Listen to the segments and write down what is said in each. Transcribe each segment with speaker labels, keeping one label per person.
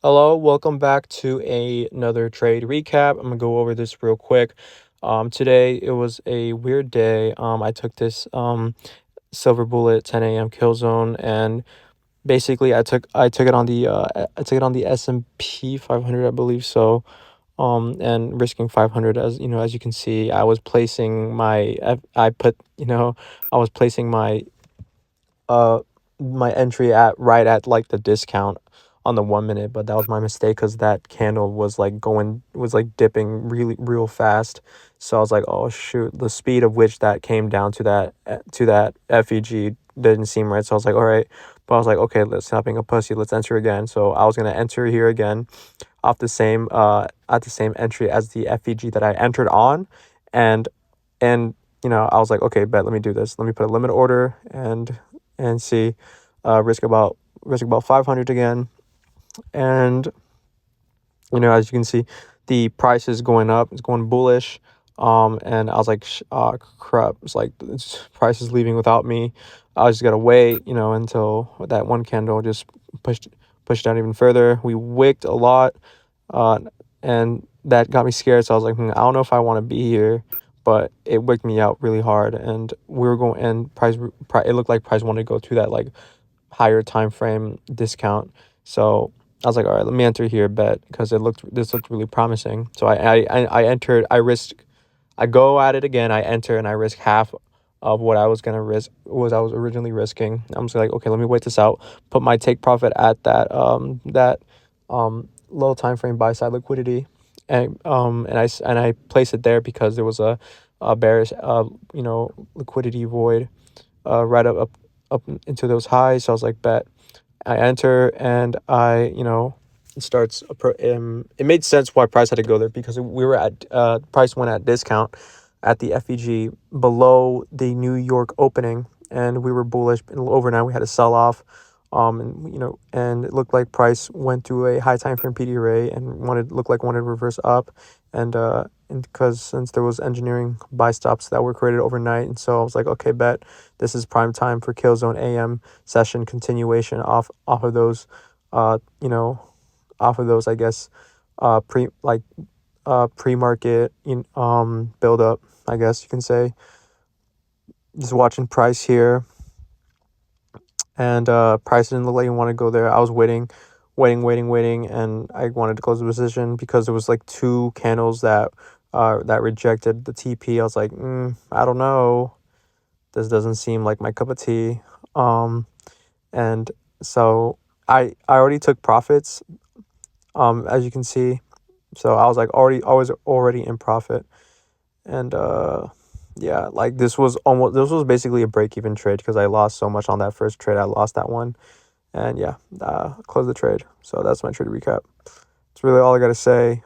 Speaker 1: Hello, welcome back to another trade recap. I'm gonna go over this real quick. Today it was a weird day. I took this silver bullet 10 a.m. kill zone, and basically I took it on the S&P 500, I believe so. And risking 500, as as you can see, I was placing my I put I was placing uh my entry at right at like the discount on the 1 minute, but that was my mistake because that candle was like dipping really real fast. So I was like, oh shoot, the speed of which that came down to that FEG didn't seem right. So I was like, all right, but I was like, okay, let's stop being a pussy, let's enter again. So I was gonna enter here again off the same at the same entry as the FEG that I entered on, and I was like, okay, bet, let me do this. Let me put a limit order and see, risk about 500 again. And as you can see, the price is going up, it's going bullish. And I was like, crap, it's like this price is leaving without me. I just gotta wait, until that one candle just pushed down even further. We wicked a lot, uh and that got me scared. So I was like, I don't know if I want to be here. But it wicked me out really hard, and we were going, and it looked like price wanted to go through that like higher time frame discount. So I was like, all right, let me enter here, bet, because this looked really promising. So I entered, I go at it again, I enter, and I risk half of what I was gonna risk, was I was originally risking. I'm just like, okay, let me wait this out, put my take profit at that low time frame buy side liquidity, and I placed it there because there was a bearish liquidity void right up into those highs. So I was like, bet. I enter, and it starts. It made sense why price had to go there, because we were at price went at discount at the FEG below the New York opening, and we were bullish. And overnight we had a sell off, and it looked like price went to a high time frame PD array and wanted to reverse up, and because since there was engineering buy stops that were created overnight, and so I was like, okay, bet, this is prime time for kill zone AM session continuation off of those, uh you know off of those, I guess, pre-market build up, I guess you can say. Just watching price here, and price didn't look like he wanted to go there. I was waiting, and I wanted to close the position because there was like two candles that rejected the TP. I was like, I don't know, this doesn't seem like my cup of tea. And so I already took profits, as you can see. So I was like already in profit. And yeah, like this was basically a break-even trade, because I lost so much on that first trade. I lost that one. And yeah, close the trade. So that's my trade recap. It's really all I gotta say.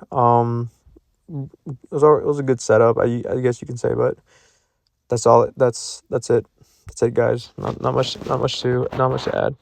Speaker 1: It was a good setup, I guess you can say, but that's all. That's it. That's it, guys. Not much to add.